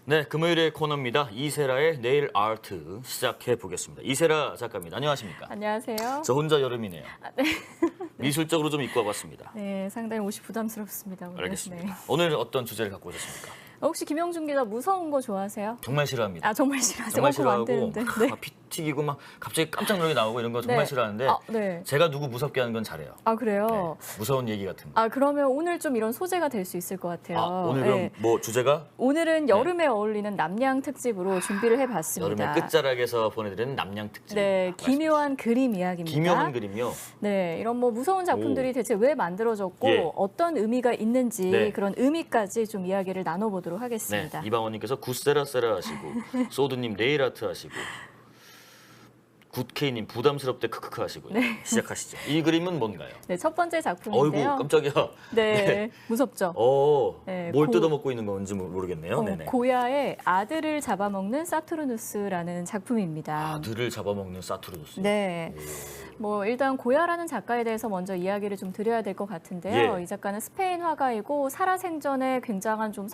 네, 금요일의 코너입니다. 이세라의 네일 아트 시작해 보겠습니다. 이세라 작가입니다. 안녕하십니까? 안녕하세요. 저 혼자 여름이네요. 네. 미술적으로 좀 입고 와봤습니다. 네, 상당히 옷이 부담스럽습니다. 오늘. 알겠습니다. 네. 오늘 어떤 주제를 갖고 오셨습니까? 혹시 김영준 기자 무서운 거 좋아하세요? 정말 싫어합니다. 아, 정말 싫어하세요? 정말 그럼 안 싫어하고 되는데. 네. 막 피 튀기고 막 갑자기 깜짝 놀라게 나오고 이런 거 정말 네. 싫어하는데 아, 네. 제가 누구 무섭게 하는 건 잘해요. 아, 그래요? 네, 무서운 얘기 같은 거. 아, 그러면 오늘 좀 이런 소재가 될 수 있을 것 같아요. 오늘 그럼 네. 뭐 주제가 오늘은 여름에 어울리는 남양 특집으로 준비를 해봤습니다. 여름의 끝자락에서 보내드리는 남양 특집. 네, 기묘한 그림 이야기입니다. 기묘한 그림이요. 네, 이런 뭐 무서운 작품들이 대체 왜 만들어졌고 예. 어떤 의미가 있는지 네. 그런 의미까지 좀 이야기를 나눠보도록 네, 하겠습니다. 이방원님께서 굿세라세라 하시고 소드님 네일아트 하시고 굿케이님 부담스럽대 크크크 하시고 시작하시죠. 이 그림은 뭔가요? 네, 첫 번째 어이구 작품인데요. 깜짝이야. 네, 무섭죠. 뭘 네, 뜯어먹고 있는 건지 모르겠네요. 네네. 고야의 아들을 잡아먹는 사투르누스라는 작품입니다. 아들을 잡아먹는 사투르누스. 네. 뭐 일단 고야라는 작가에 대해서 먼저 이야기를 좀 드려야 될 것 같은데요. 예. 이 작가는 스페인 화가이고 살아생전에 굉장한 좀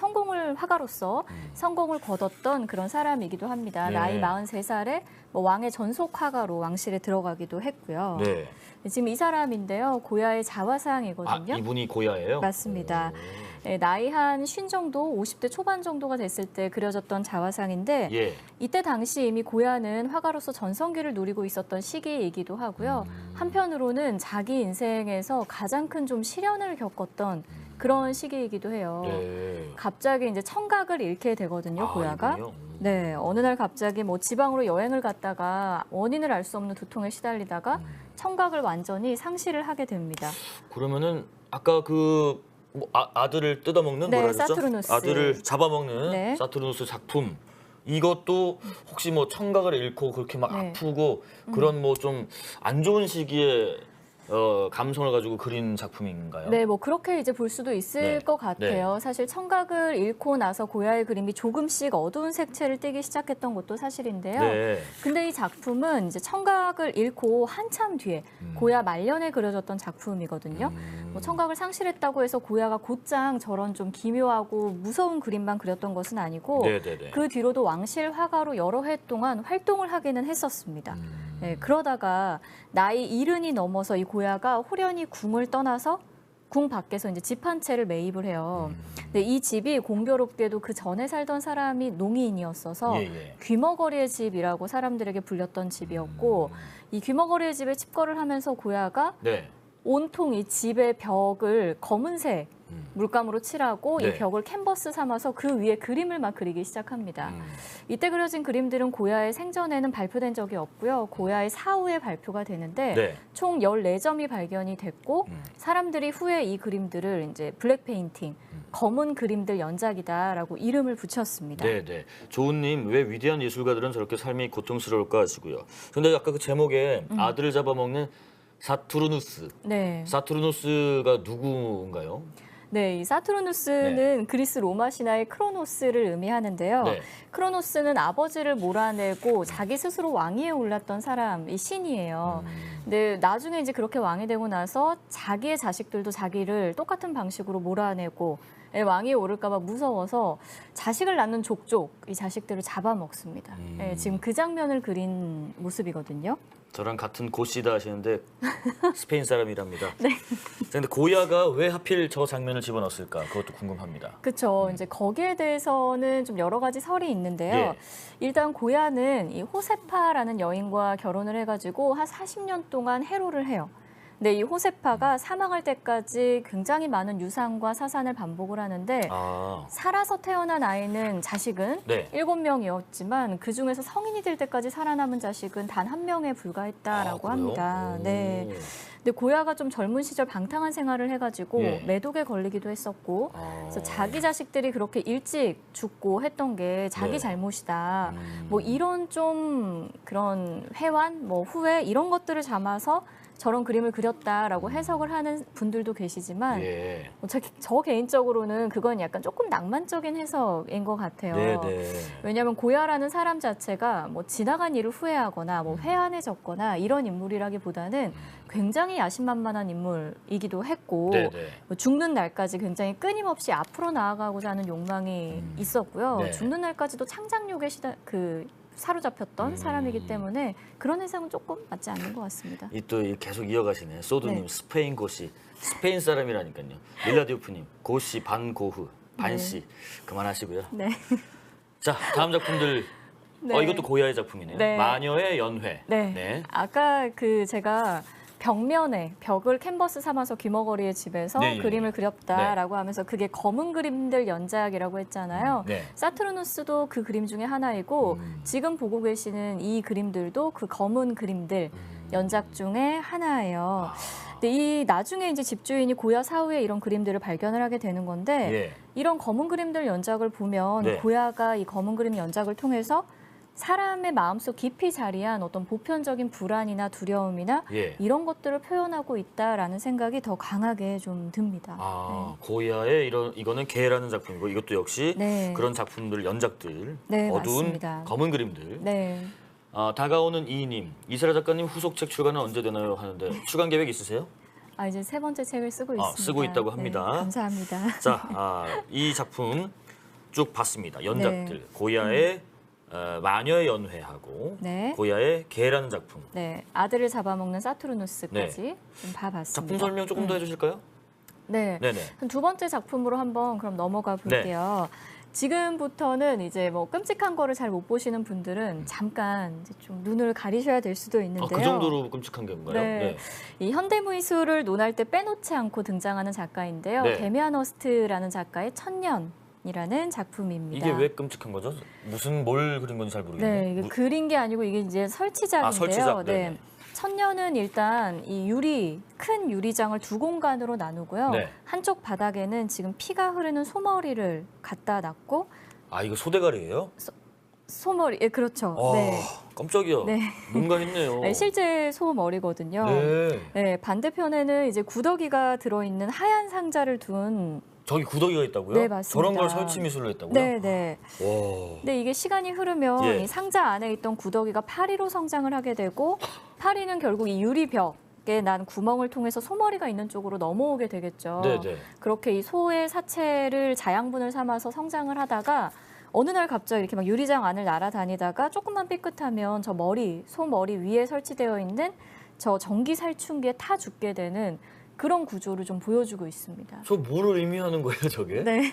화가로서 성공을 거뒀던 그런 사람이기도 합니다. 네. 나이 43살에 뭐 왕의 전속 화가로 왕실에 들어가기도 했고요. 네. 지금 이 사람인데요. 고야의 자화상이거든요. 이분이 고야예요? 맞습니다. 네, 나이 한 50 정도, 50대 초반 정도가 됐을 때 그려졌던 자화상인데 예. 이때 당시 이미 고야는 화가로서 전성기를 누리고 있었던 시기이기도 하고요. 한편으로는 자기 인생에서 가장 큰 좀 시련을 겪었던 그런 시기이기도 해요. 네. 갑자기 이제 청각을 잃게 되거든요, 고야가. 이분이요? 네, 어느 날 갑자기 뭐 지방으로 여행을 갔다가 원인을 알 수 없는 두통에 시달리다가 청각을 완전히 상실을 하게 됩니다. 그러면은 아까 뭐 아들을 뜯어먹는 네, 뭐라 그랬죠? 사투르누스. 아들을 잡아먹는 네. 사투르누스 작품. 이것도 혹시 뭐 청각을 잃고 그렇게 막 네. 아프고 그런 뭐 좀 안 좋은 시기에 감성을 가지고 그린 작품인가요? 네, 뭐 그렇게 이제 볼 수도 있을 네. 것 같아요. 사실 청각을 잃고 나서 고야의 그림이 조금씩 어두운 색채를 띠기 시작했던 것도 사실인데요. 네. 근데 이 작품은 이제 청각을 잃고 한참 뒤에 고야 말년에 그려졌던 작품이거든요. 뭐 청각을 상실했다고 해서 고야가 곧장 저런 좀 기묘하고 무서운 그림만 그렸던 것은 아니고 네네네. 그 뒤로도 왕실 화가로 여러 해 동안 활동을 하기는 했었습니다. 네, 그러다가 나이 70이 넘어서 이 고야가 호련히 궁을 떠나서 궁 밖에서 이제 집 한 채를 매입을 해요. 근데 이 집이 공교롭게도 그 전에 살던 사람이 농인이었어서 예. 귀머거리의 집이라고 사람들에게 불렸던 집이었고 이 귀머거리의 집에 칩거를 하면서 고야가 네. 온통 이 집의 벽을 검은색 물감으로 칠하고 네. 이 벽을 캔버스 삼아서 그 위에 그림을 막 그리기 시작합니다. 이때 그려진 그림들은 고야의 생전에는 발표된 적이 없고요. 고야의 사후에 발표가 되는데 네. 총 14점이 발견이 됐고 사람들이 후에 이 그림들을 이제 블랙 페인팅, 검은 그림들 연작이다라고 이름을 붙였습니다. 네네. 조은님, 왜 위대한 예술가들은 저렇게 삶이 고통스러울까 하시고요. 근데 아까 그 제목에 아들을 잡아먹는 사투르누스. 네. 사투르누스가 누구인가요? 네, 이 사투르누스는 그리스 로마 신화의 크로노스를 의미하는데요. 네. 크로노스는 아버지를 몰아내고 자기 스스로 왕위에 올랐던 사람, 이 신이에요. 근데 나중에 이제 그렇게 왕이 되고 나서 자기의 자식들도 자기를 똑같은 방식으로 몰아내고 왕위에 오를까 봐 무서워서 자식을 낳는 족족 이 자식들을 잡아먹습니다. 네, 지금 그 장면을 그린 모습이거든요. 저랑 같은 고씨다 하시는데 스페인 사람이랍니다. 네. 근데 고야가 왜 하필 저 장면을 집어넣었을까? 그것도 궁금합니다. 그렇죠. 이제 거기에 대해서는 좀 여러 가지 설이 있는데요. 예. 일단 고야는 이 호세파라는 여인과 결혼을 해가지고 한 40년 동안 해로를 해요. 근데 이 호세파가 사망할 때까지 굉장히 많은 유산과 사산을 반복을 하는데 살아서 태어난 아이는 자식은 네. 7명이었지만 그중에서 성인이 될 때까지 살아남은 자식은 단 1명에 불과했다라고 합니다. 네. 근데 고야가 좀 젊은 시절 방탕한 생활을 해가지고 예. 매독에 걸리기도 했었고 그래서 자기 자식들이 그렇게 일찍 죽고 했던 게 자기 네. 잘못이다. 뭐 이런 좀 그런 회환, 뭐 후회 이런 것들을 담아서 저런 그림을 그렸다라고 해석을 하는 분들도 계시지만 예. 저 개인적으로는 그건 약간 조금 낭만적인 해석인 것 같아요. 네네. 왜냐하면 고야라는 사람 자체가 뭐 지나간 일을 후회하거나 뭐 회한해졌거나 이런 인물이라기보다는 굉장히 야심만만한 인물이기도 했고 네네. 뭐 죽는 날까지 굉장히 끊임없이 앞으로 나아가고자 하는 욕망이 있었고요. 네. 죽는 날까지도 창작욕에 사로잡혔던 사람이기 때문에 그런 해석은 조금 맞지 않는 것 같습니다. 또 계속 이어가시네. 소드님, 네. 스페인 고씨, 스페인 사람이라니까요. 밀라디오프님, 고씨, 반고흐, 반씨. 그만하시고요. 네. 자, 다음 작품들. 네. 이것도 고야의 작품이네요. 네. 마녀의 연회. 네. 아까 제가 벽을 캔버스 삼아서 귀머거리의 집에서 네, 그림을 그렸다라고 하면서 그게 검은 그림들 연작이라고 했잖아요. 네. 사투르누스도 그 그림 중에 하나이고 지금 보고 계시는 이 그림들도 그 검은 그림들 연작 중에 하나예요. 근데 이 나중에 이제 집주인이 고야 사후에 이런 그림들을 발견을 하게 되는 건데 예. 이런 검은 그림들 연작을 보면 네. 고야가 이 검은 그림 연작을 통해서 사람의 마음속 깊이 자리한 어떤 보편적인 불안이나 두려움이나 예. 이런 것들을 표현하고 있다라는 생각이 더 강하게 좀 듭니다. 고야의 이거는 개라는 작품이고 이것도 역시 네. 그런 작품들 연작들 네, 어두운 맞습니다. 검은 그림들. 네. 다가오는 이님 이세라 작가님 후속책 출간은 언제 되나요 하는데 출간 계획 있으세요? 이제 세 번째 책을 쓰고 있습니다. 쓰고 있다고 합니다. 네, 감사합니다. 자, 이 작품 쭉 봤습니다. 연작들 네. 고야의 마녀의 연회하고 네. 고야의 개라는 작품. 네, 아들을 잡아먹는 사투르누스까지 좀 봐봤습니다. 작품 설명 조금 더 해주실까요? 네. 네네. 두 번째 작품으로 한번 그럼 넘어가 볼게요. 지금부터는 이제 뭐 끔찍한 거를 잘 못 보시는 분들은 잠깐 이제 좀 눈을 가리셔야 될 수도 있는데요. 그 정도로 끔찍한 건가요? 네. 이 현대미술을 논할 때 빼놓지 않고 등장하는 작가인데요. 네. 데미안 허스트라는 작가의 천년이라는 작품입니다. 이게 왜 끔찍한 거죠? 뭘 그린 건지 잘 모르겠네요. 네, 이게 그린 게 아니고 이게 이제 설치작인데요. 설치작. 네. 천년은 일단 이 큰 유리장을 두 공간으로 나누고요. 네. 한쪽 바닥에는 지금 피가 흐르는 소머리를 갖다 놨고 이거 소대가리예요? 소머리, 예, 그렇죠. 네. 깜짝이야. 네. 뭔가 있네요. 네, 실제 소머리거든요. 네. 네, 반대편에는 이제 구더기가 들어있는 하얀 상자를 둔 저기 구더기가 있다고요? 네, 맞습니다. 저런 걸 설치 미술로 했다고요? 네, 네. 와. 근데 이게 시간이 흐르면 예. 이 상자 안에 있던 구더기가 파리로 성장을 하게 되고 파리는 결국 이 유리벽에 난 구멍을 통해서 소머리가 있는 쪽으로 넘어오게 되겠죠. 네네. 그렇게 이 소의 사체를 자양분을 삼아서 성장을 하다가 어느 날 갑자기 이렇게 막 유리장 안을 날아다니다가 조금만 삐끗하면 소 머리 위에 설치되어 있는 저 전기 살충기에 타 죽게 되는 그런 구조를 좀 보여주고 있습니다. 저 뭐를 의미하는 거예요, 저게? 네.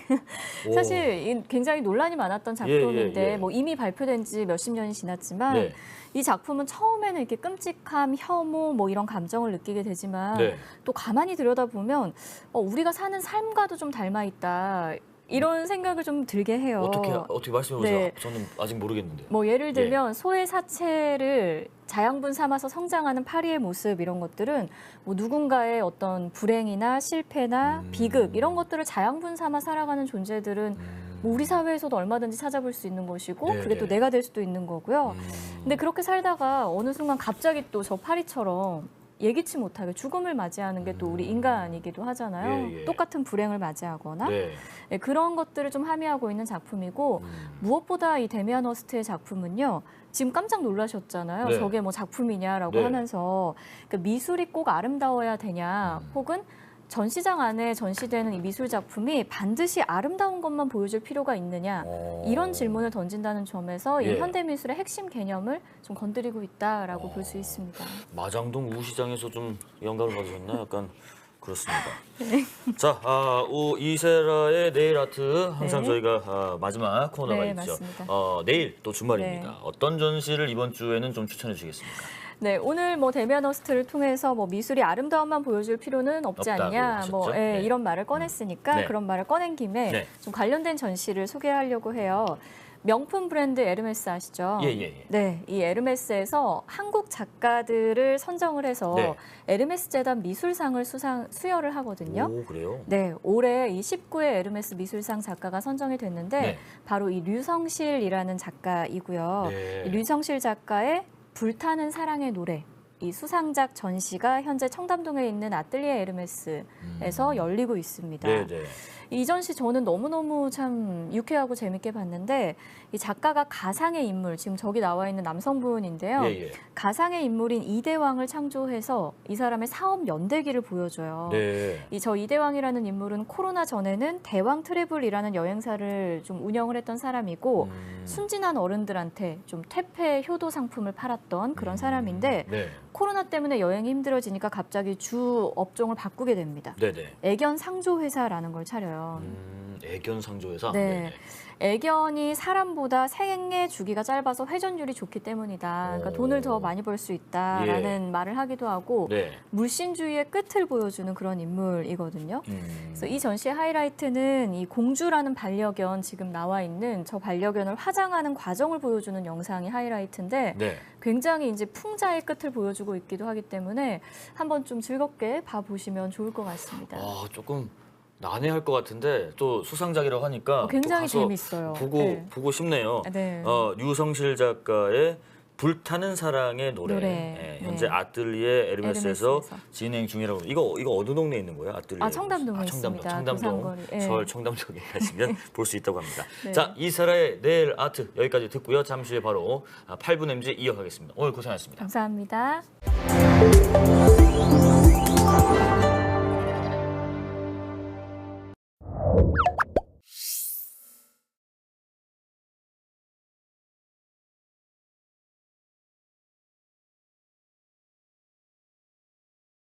오. 사실 굉장히 논란이 많았던 작품인데 예. 뭐 이미 발표된 지 몇십 년이 지났지만 네. 이 작품은 처음에는 이렇게 끔찍함, 혐오 뭐 이런 감정을 느끼게 되지만 네. 또 가만히 들여다보면 우리가 사는 삶과도 좀 닮아 있다. 이런 생각을 좀 들게 해요. 어떻게 말씀해 보세요. 네. 저는 아직 모르겠는데. 뭐 예를 들면 소의 사체를 자양분 삼아서 성장하는 파리의 모습 이런 것들은 뭐 누군가의 어떤 불행이나 실패나 비극 이런 것들을 자양분 삼아 살아가는 존재들은 뭐 우리 사회에서도 얼마든지 찾아볼 수 있는 것이고 그게 또 내가 될 수도 있는 거고요. 근데 그렇게 살다가 어느 순간 갑자기 또 저 파리처럼 예기치 못하게 죽음을 맞이하는 게 또 우리 인간이기도 하잖아요. 똑같은 불행을 맞이하거나 네, 그런 것들을 좀 함의하고 있는 작품이고 무엇보다 이 데미안 허스트의 작품은요. 지금 깜짝 놀라셨잖아요. 네. 저게 뭐 작품이냐라고 네. 하면서 그러니까 미술이 꼭 아름다워야 되냐 혹은 전시장 안에 전시되는 이 미술 작품이 반드시 아름다운 것만 보여줄 필요가 있느냐 이런 질문을 던진다는 점에서 이 현대미술의 핵심 개념을 좀 건드리고 있다라고 볼 수 있습니다. 마장동 우시장에서 좀 영감을 받으셨나? 약간 그렇습니다. 자, 이세라의 네일 아트 항상 네. 저희가 마지막 코너가 네, 있죠. 맞습니다. 내일 또 주말입니다. 네. 어떤 전시를 이번 주에는 좀 추천해 주시겠습니까? 네, 오늘 뭐 데미안 허스트를 통해서 뭐 미술이 아름다움만 보여줄 필요는 없지 없다고 않냐, 하셨죠? 뭐 네. 이런 말을 꺼냈으니까 네. 그런 말을 꺼낸 김에 네. 좀 관련된 전시를 소개하려고 해요. 명품 브랜드 에르메스 아시죠? 예. 네, 이 에르메스에서 한국 작가들을 선정을 해서 네. 에르메스 재단 미술상을 수여를 하거든요. 오, 그래요? 네, 올해 이 19회 에르메스 미술상 작가가 선정이 됐는데 네. 바로 이 류성실이라는 작가이고요. 네. 이 류성실 작가의 불타는 사랑의 노래. 이 수상작 전시가 현재 청담동에 있는 아뜰리에 에르메스에서 열리고 있습니다. 네네. 이 전시 저는 너무너무 참 유쾌하고 재밌게 봤는데 이 작가가 가상의 인물, 지금 저기 나와 있는 남성분인데요. 예, 예. 가상의 인물인 이대왕을 창조해서 이 사람의 사업 연대기를 보여줘요. 네. 이 저 이대왕이라는 인물은 코로나 전에는 대왕 트래블이라는 여행사를 좀 운영을 했던 사람이고 순진한 어른들한테 좀 퇴폐 효도 상품을 팔았던 그런 사람인데 네. 코로나 때문에 여행이 힘들어지니까 갑자기 주 업종을 바꾸게 됩니다. 네네. 애견 상조 회사라는 걸 차려요. 애견 상조회사. 네. 네네. 애견이 사람보다 생애 주기가 짧아서 회전율이 좋기 때문이다. 그러니까 오. 돈을 더 많이 벌 수 있다라는 말을 하기도 하고 네. 물신주의의 끝을 보여주는 그런 인물이거든요. 그래서 이 전시의 하이라이트는 이 공주라는 반려견 지금 나와 있는 저 반려견을 화장하는 과정을 보여주는 영상이 하이라이트인데 네. 굉장히 이제 풍자의 끝을 보여주고 있기도 하기 때문에 한번 좀 즐겁게 봐보시면 좋을 것 같습니다. 조금 난해할 것 같은데 또 수상작이라고 하니까 굉장히 또 가서 재밌어요. 보고 싶네요. 네. 류성실 작가의 불타는 사랑의 노래. 노래. 현재 네. 아뜰리에 에르메스에서 에르메스에서. 진행 중이라고. 이거 어느 동네에 있는 거예요? 아뜰리에. 청담동에 있습니다. 청담동. 도산거리. 예. 서울 청담동에 가시면 볼 수 있다고 합니다. 네. 자, 이사라의 내일 아트 여기까지 듣고요. 잠시 후에 바로 8분 MG 이어가겠습니다. 오늘 고생하셨습니다. 감사합니다.